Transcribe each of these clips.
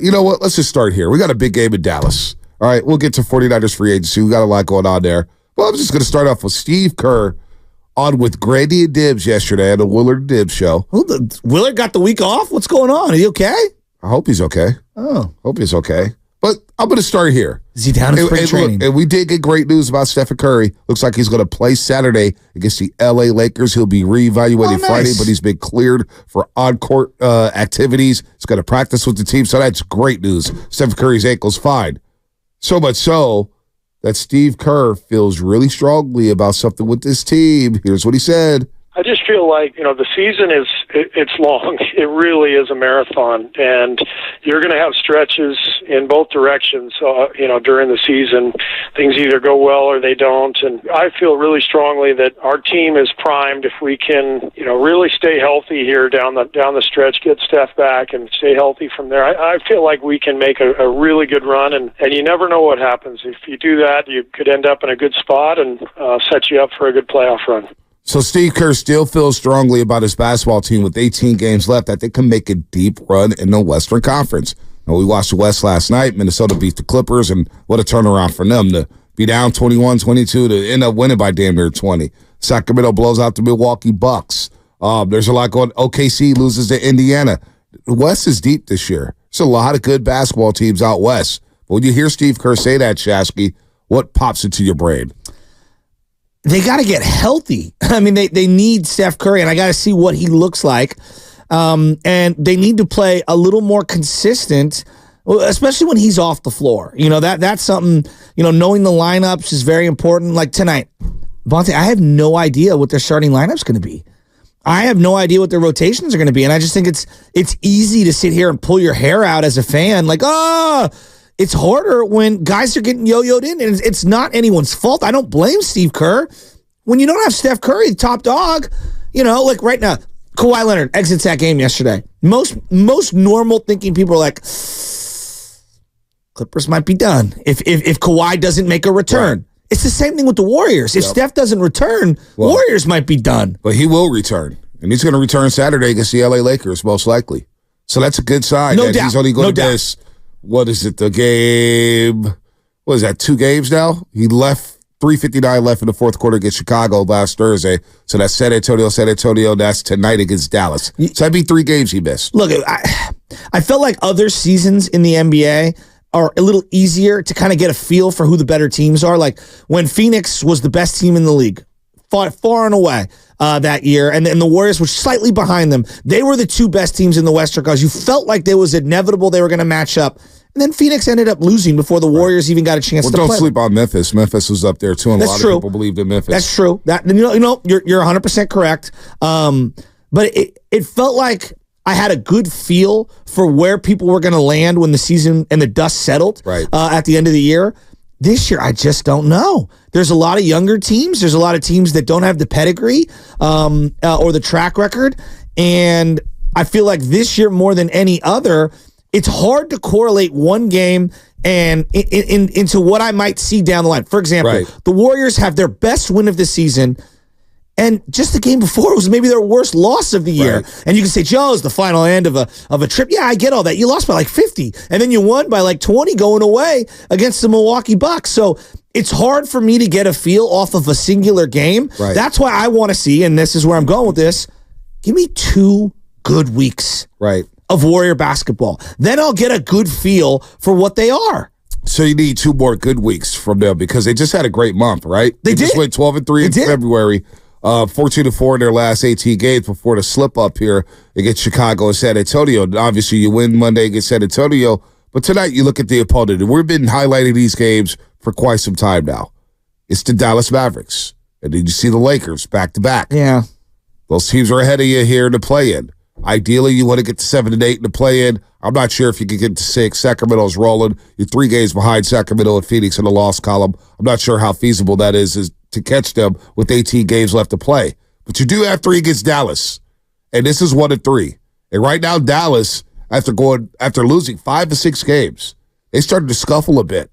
You know what? Let's just start here. We got a big game in Dallas. All right, we'll get to 49ers free agency. We got a lot going on there. Well, I'm just going to start off with Steve Kerr on with Grandy and Dibbs yesterday at the Willard and Dibbs show. Willard got the week off? What's going on? Are you okay? I hope he's okay. Oh. Hope he's okay. But I'm going to start here. Is he down in spring training? And we did get great news about Steph Curry. Looks like he's going to play Saturday against the L.A. Lakers. He'll be reevaluated Friday, but he's been cleared for on-court activities. He's going to practice with the team, so that's great news. Steph Curry's ankle's fine. So much so that Steve Kerr feels really strongly about something with this team. Here's what he said. I just feel like, the season it's long. It really is a marathon, and you're going to have stretches in both directions, during the season. Things either go well or they don't, and I feel really strongly that our team is primed if we can, really stay healthy here down the stretch, get Steph back and stay healthy from there. I feel like we can make a really good run, and you never know what happens. If you do that, you could end up in a good spot and set you up for a good playoff run. So Steve Kerr still feels strongly about his basketball team with 18 games left that they can make a deep run in the Western Conference. And we watched the West last night. Minnesota beat the Clippers, and what a turnaround for them to be down 21-22 to end up winning by damn near 20. Sacramento blows out the Milwaukee Bucks. There's a lot going. OKC loses to Indiana. The West is deep this year. There's a lot of good basketball teams out West. But when you hear Steve Kerr say that, Shasky, what pops into your brain? They got to get healthy. I mean, they need Steph Curry, and I got to see what he looks like. And they need to play a little more consistent, especially when he's off the floor. That's something, knowing the lineups is very important. Like tonight, Bonte, I have no idea what their starting lineup's going to be. I have no idea what their rotations are going to be. And I just think it's easy to sit here and pull your hair out as a fan. Like, it's harder when guys are getting yo-yoed in, and it's not anyone's fault. I don't blame Steve Kerr. When you don't have Steph Curry, the top dog, like right now, Kawhi Leonard exits that game yesterday. Most normal thinking people are like, Clippers might be done if Kawhi doesn't make a return. Right. It's the same thing with the Warriors. If Steph doesn't return, Warriors might be done. But he will return, and he's going to return Saturday against the L.A. Lakers, most likely. So that's a good sign. No doubt. He's only going to miss. What is it, the game? What is that, 2 games now? He left, 3:59 left in the fourth quarter against Chicago last Thursday. So that's San Antonio. That's tonight against Dallas. So that'd be 3 games he missed. Look, I felt like other seasons in the NBA are a little easier to kind of get a feel for who the better teams are. Like when Phoenix was the best team in the league, far and away that year, and the Warriors were slightly behind them. They were the 2 best teams in the Western Conference. You felt like it was inevitable they were going to match up. And then Phoenix ended up losing before the Warriors even got a chance to play. Don't sleep on Memphis. Memphis was up there, too, and a lot of people believed in Memphis. That's true. You're 100% correct. But it felt like I had a good feel for where people were going to land when the season and the dust settled at the end of the year. This year, I just don't know. There's a lot of younger teams. There's a lot of teams that don't have the pedigree or the track record. And I feel like this year, more than any other, it's hard to correlate one game and into what I might see down the line. For example, the Warriors have their best win of the season, and just the game before was maybe their worst loss of the year. Right. And you can say, Joe, it's the final end of a trip. Yeah, I get all that. You lost by like 50, and then you won by like 20 going away against the Milwaukee Bucks. So it's hard for me to get a feel off of a singular game. Right. That's why I want to see, and this is where I'm going with this, give me 2 good weeks of Warrior basketball. Then I'll get a good feel for what they are. So you need 2 more good weeks from them because they just had a great month, right? They just went 12-3 in February. 14-4 in their last 18 games before the slip up here against Chicago and San Antonio. Obviously, you win Monday against San Antonio, but tonight you look at the opponent, and we've been highlighting these games for quite some time now. It's the Dallas Mavericks, and then you see the Lakers back-to-back. Yeah. Those teams are ahead of you here in the play-in. Ideally, you want to get to 7 and 8 in the play-in. I'm not sure if you can get to 6. Sacramento's rolling. You're 3 games behind Sacramento and Phoenix in the loss column. I'm not sure how feasible that is to catch them with 18 games left to play. But you do have 3 against Dallas, and this is 1 of 3. And right now, Dallas, after losing 5 of 6 games, they started to scuffle a bit.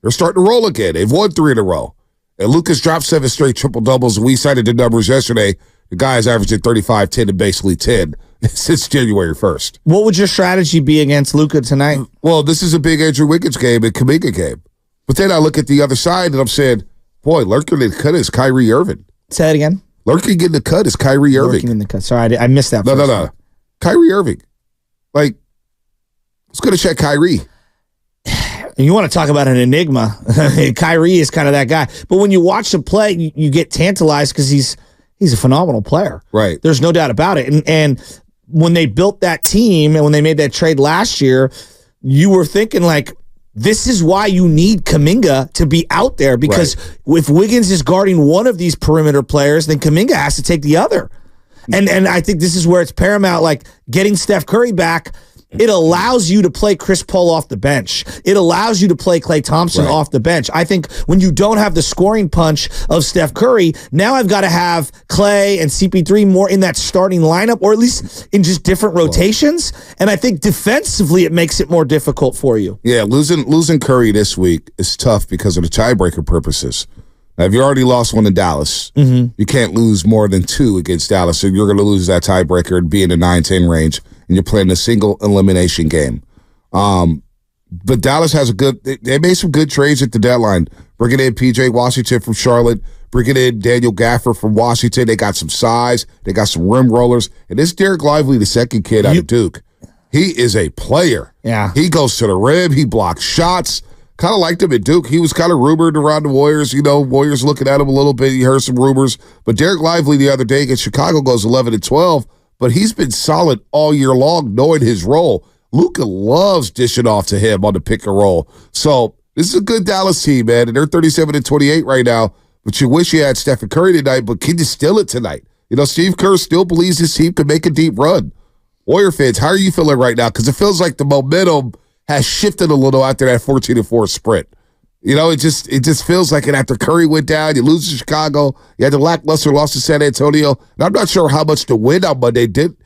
They're starting to roll again. They've won 3 in a row. And Lucas dropped 7 straight triple-doubles, and we cited the numbers yesterday. The guy is averaging 35, 10, and basically 10. since January 1st. What would your strategy be against Luka tonight? Well, this is a big Andrew Wiggins game and Kuminga game. But then I look at the other side and I'm saying, boy, lurking in the cut is Kyrie Irving. Say it again. Lurking in the cut is Kyrie Irving. Lurking in the cut. Sorry, I missed that. No. Kyrie Irving. Like, let's go to check Kyrie. You want to talk about an enigma. Kyrie is kind of that guy. But when you watch him play, you get tantalized because he's a phenomenal player. Right. There's no doubt about it. And when they built that team and when they made that trade last year, you were thinking like, this is why you need Kuminga to be out there, because if Wiggins is guarding one of these perimeter players, then Kuminga has to take the other. And I think this is where it's paramount, like getting Steph Curry back. It allows you to play Chris Paul off the bench. It allows you to play Klay Thompson off the bench. I think when you don't have the scoring punch of Steph Curry, now I've got to have Klay and CP3 more in that starting lineup, or at least in just different rotations. And I think defensively it makes it more difficult for you. Yeah, losing Curry this week is tough because of the tiebreaker purposes. Now, if you already lost one in Dallas, you can't lose more than 2 against Dallas, so you're going to lose that tiebreaker and be in the 9-10 range, and you're playing a single elimination game. But Dallas has they made some good trades at the deadline, bringing in P.J. Washington from Charlotte, bringing in Daniel Gafford from Washington. They got some size. They got some rim rollers. And this Derek Lively, the second kid out of Duke, he is a player. Yeah. He goes to the rim. He blocks shots. Kind of liked him at Duke. He was kind of rumored around the Warriors. You know, Warriors looking at him a little bit. You heard some rumors. But Derek Lively the other day against Chicago goes 11-12. But he's been solid all year long, knowing his role. Luka loves dishing off to him on the pick and roll. So this is a good Dallas team, man. And they're 37-28 right now. But you wish you had Steph Curry tonight, but can you steal it tonight? You know, Steve Kerr still believes his team can make a deep run. Warrior fans, how are you feeling right now? Because it feels like the momentum has shifted a little after that 14-4 sprint. You know, it just feels like it after Curry went down, you lose to Chicago, you had the lackluster loss to San Antonio, and I'm not sure how much the win on Monday did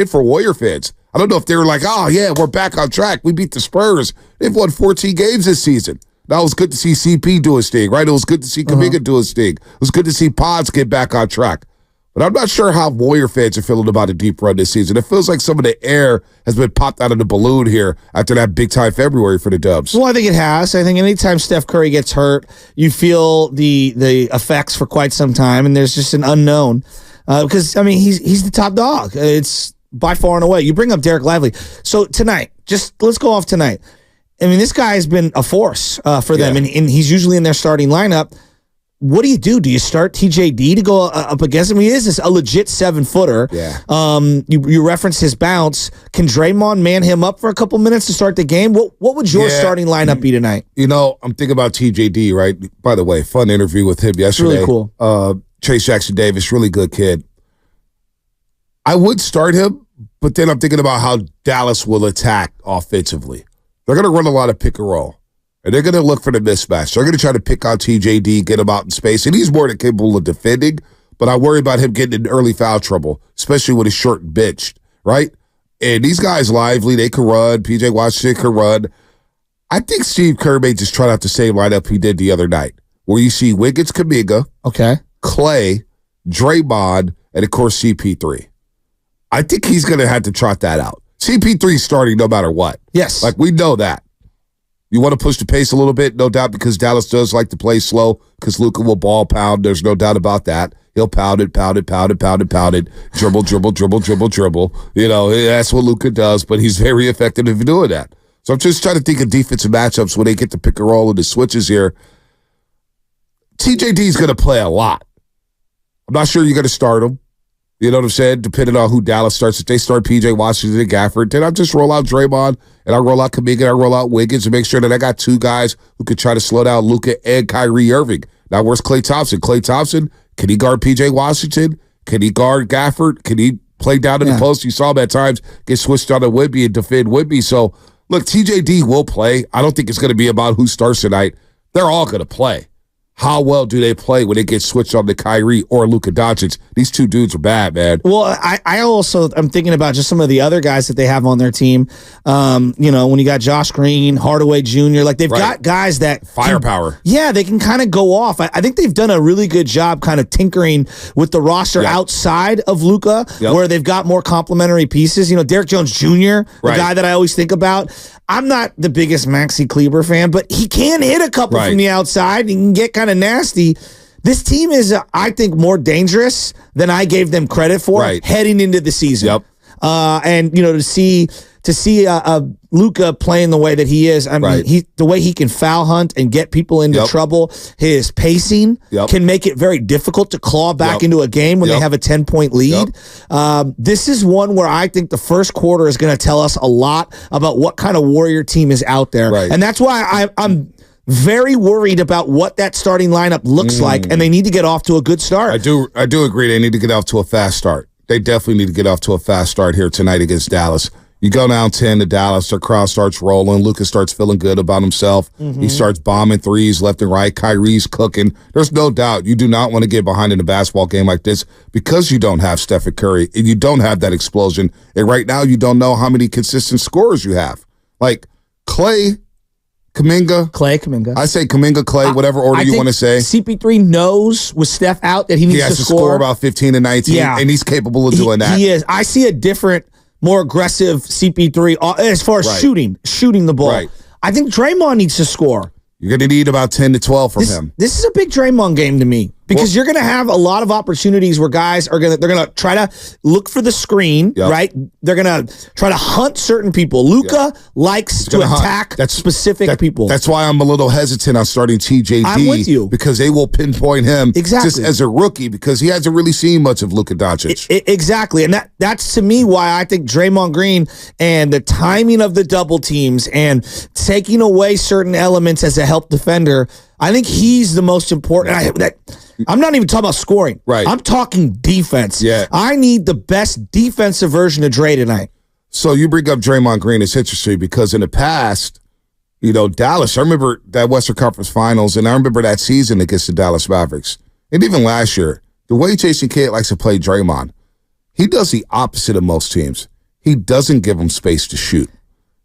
for Warrior fans. I don't know if they were like, oh, yeah, we're back on track. We beat the Spurs. They've won 14 games this season. Now, it was good to see CP do his thing, right? It was good to see Kuminga do his thing. It was good to see Pods get back on track. But I'm not sure how Warrior fans are feeling about a deep run this season. It feels like some of the air has been popped out of the balloon here after that big-time February for the Dubs. Well, I think it has. I think anytime Steph Curry gets hurt, you feel the effects for quite some time, and there's just an unknown. Because, I mean, he's the top dog. It's by far and away. You bring up Derek Lively. So tonight, let's go off tonight. I mean, this guy has been a force for them, and he's usually in their starting lineup. What do you do? Do you start TJD to go up against him? He is a legit 7-footer. Yeah. You referenced his bounce. Can Draymond man him up for a couple minutes to start the game? What would your starting lineup be tonight? You know, I'm thinking about TJD, right? By the way, fun interview with him yesterday. Really cool. Chase Jackson Davis, really good kid. I would start him, but then I'm thinking about how Dallas will attack offensively. They're going to run a lot of pick and roll. And they're going to look for the mismatch. They're going to try to pick out TJD, get him out in space. And he's more than capable of defending, but I worry about him getting in early foul trouble, especially when he's short and benched, right? And these guys lively. They can run. P.J. Washington can run. I think Steve Kerr may just try out the same lineup he did the other night, where you see Wiggins, Kuminga, Klay, Draymond, and, of course, CP3. I think he's going to have to trot that out. CP3 starting no matter what. Yes. Like, we know that. You want to push the pace a little bit, no doubt, because Dallas does like to play slow, because Luka will ball pound. There's no doubt about that. He'll pound it. Dribble. You know, that's what Luka does, but he's very effective in doing that. So I'm just trying to think of defensive matchups when they get to pick and roll and the switches here. TJD's going to play a lot. I'm not sure you're going to start him. You know what I'm saying? Depending on who Dallas starts. If they start P.J. Washington and Gafford, then I'll just roll out Draymond, and I'll roll out Kuminga, and I'll roll out Wiggins, and make sure that I got 2 guys who could try to slow down Luka and Kyrie Irving. Now, where's Klay Thompson? Klay Thompson, can he guard P.J. Washington? Can he guard Gafford? Can he play down in the post? You saw him at times get switched on to Wemby and defend Wemby. So, look, TJD will play. I don't think it's going to be about who starts tonight. They're all going to play. how well do they play when they get switched on to Kyrie or Luka Doncic? These two dudes are bad, man. Well, I also I'm thinking about just some of the other guys that they have on their team. When you got Josh Green, Hardaway Jr., like they've got guys that firepower. They can kind of go off. I think they've done a really good job kind of tinkering with the roster outside of Luka, where they've got more complementary pieces. Derek Jones Jr., the guy that I always think about. I'm not the biggest Maxi Kleber fan, but he can hit a couple from the outside. He can get kind of nasty. This team is, I think, more dangerous than I gave them credit for heading into the season. And to see Luka playing the way that he is, I mean, the way he can foul hunt and get people into trouble, his pacing can make it very difficult to claw back into a game when they have a 10-point lead. This is one where I think the first quarter is going to tell us a lot about what kind of Warrior team is out there. And that's why I'm very worried about what that starting lineup looks like, and they need to get off to a good start. I do agree they need to get off to a fast start. They definitely need to get off to a fast start here tonight against Dallas. You go down 10 to Dallas, their crowd starts rolling. Lucas starts feeling good about himself. He starts bombing threes left and right. Kyrie's cooking. There's no doubt you do not want to get behind in a basketball game like this because you don't have Steph Curry and you don't have that explosion. And right now you don't know how many consistent scorers you have. Like Clay Kuminga. I say Kuminga, Clay, whatever order you want to say. CP3 knows with Steph out that he needs to score about 15 and 19, and he's capable of doing that. He is. I see a different, more aggressive CP3 as far as shooting the ball. I think Draymond needs to score. You're going to need about 10 to 12 from him. This is a big Draymond game to me because you're going to have a lot of opportunities where guys are they're going to try to look for the screen, right? They're going to try to hunt certain people. Luka likes to attack specific people. That's why I'm a little hesitant on starting TJD. I'm with you. Because they will pinpoint him just as a rookie because he hasn't really seen much of Luka Doncic. Exactly. And that's to me why I think Draymond Green and the timing of the double teams and taking away certain elements as a help defender, I think he's the most important. I'm not even talking about scoring. I'm talking defense. I need the best defensive version of Dre tonight. So you bring up Draymond Green. It's interesting because in the past, Dallas, I remember that Western Conference Finals, and I remember that season against the Dallas Mavericks. And even last year, the way Jason Kidd likes to play Draymond, he does the opposite of most teams. He doesn't give them space to shoot.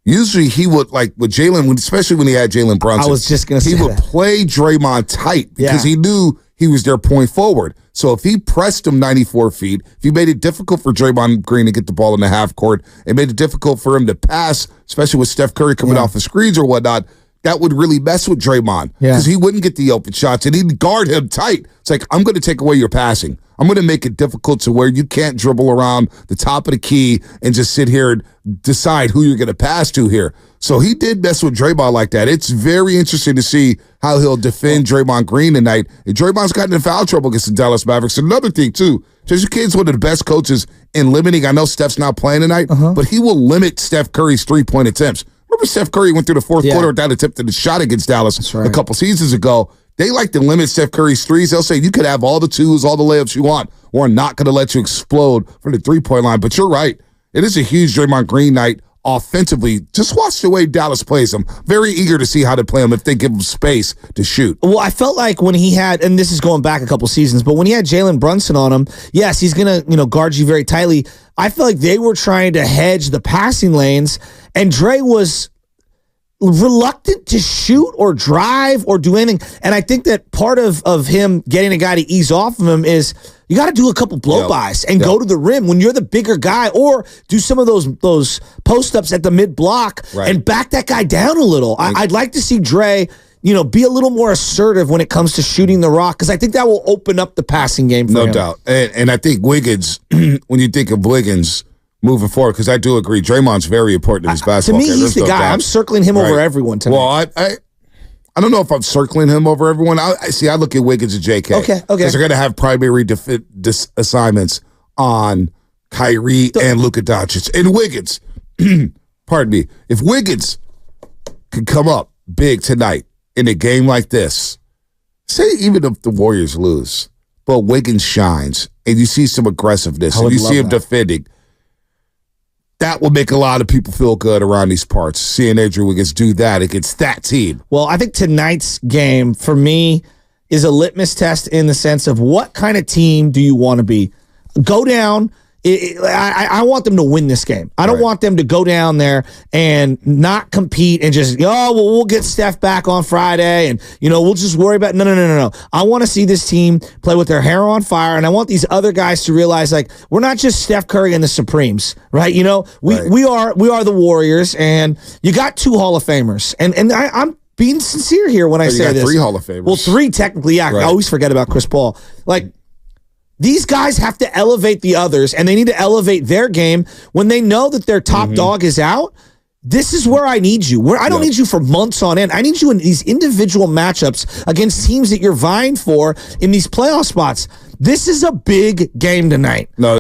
Usually he would, like with Jalen, especially when he had Jalen Brunson. I was just going to say he would play Draymond tight because he knew he was their point forward. So if he pressed him 94 feet, if he made it difficult for Draymond Green to get the ball in the half court, and made it difficult for him to pass, especially with Steph Curry coming off the screens or whatnot, that would really mess with Draymond because he wouldn't get the open shots and he'd guard him tight. It's like, I'm going to take away your passing. I'm going to make it difficult to where you can't dribble around the top of the key and just sit here and decide who you're going to pass to here. So he did mess with Draymond like that. It's very interesting to see how he'll defend Draymond Green tonight. And Draymond's gotten in foul trouble against the Dallas Mavericks. Another thing, too, Jason Kidd's one of the best coaches in limiting. I know Steph's not playing tonight, but he will limit Steph Curry's three-point attempts. Remember Steph Curry went through the fourth quarter without attempting a shot against Dallas a couple seasons ago. They like to limit Steph Curry's threes. They'll say you could have all the twos, all the layups you want. We're not going to let you explode from the three-point line. But you're right. It is a huge Draymond Green night offensively. Just watch the way Dallas plays him. Very eager to see how to play him if they give him space to shoot. Well, I felt like when he had, and this is going back a couple seasons, but when he had Jalen Brunson on him, yes, he's going to guard you very tightly. I feel like they were trying to hedge the passing lanes, and Dre was reluctant to shoot or drive or do anything. And I think that part of him getting a guy to ease off of him is you got to do a couple blow-bys and go to the rim when you're the bigger guy, or do some of those post-ups at the mid-block and back that guy down a little. I'd like to see Dre, be a little more assertive when it comes to shooting the rock, because I think that will open up the passing game for him. No doubt. And I think Wiggins, when you think of Wiggins moving forward, because I do agree, Draymond's very important in his basketball game. To me, he's the guy. Doubt. I'm circling him over everyone tonight. Well, I don't know if I'm circling him over everyone. I look at Wiggins and JK. Okay. Because they're going to have primary assignments on Kyrie and Luka Doncic. And Wiggins, pardon me, if Wiggins could come up big tonight in a game like this, say even if the Warriors lose, but Wiggins shines and you see some aggressiveness and you see him defending, that will make a lot of people feel good around these parts, seeing Andrew Wiggins do that against that team. Well, I think tonight's game, for me, is a litmus test in the sense of what kind of team do you want to be? Go down. I want them to win this game. I don't want them to go down there and not compete and just, we'll get Steph back on Friday and, we'll just worry about, no. I want to see this team play with their hair on fire, and I want these other guys to realize, like, we're not just Steph Curry and the Supremes, right? We are the Warriors, and you got 2 Hall of Famers. And I'm being sincere here when I say this. 3 Hall of Famers. Well, 3 technically, yeah. Right. I always forget about Chris Paul. Like, these guys have to elevate the others, and they need to elevate their game when they know that their top dog is out. This is where I need you. I don't need you for months on end. I need you in these individual matchups against teams that you're vying for in these playoff spots. This is a big game tonight. No.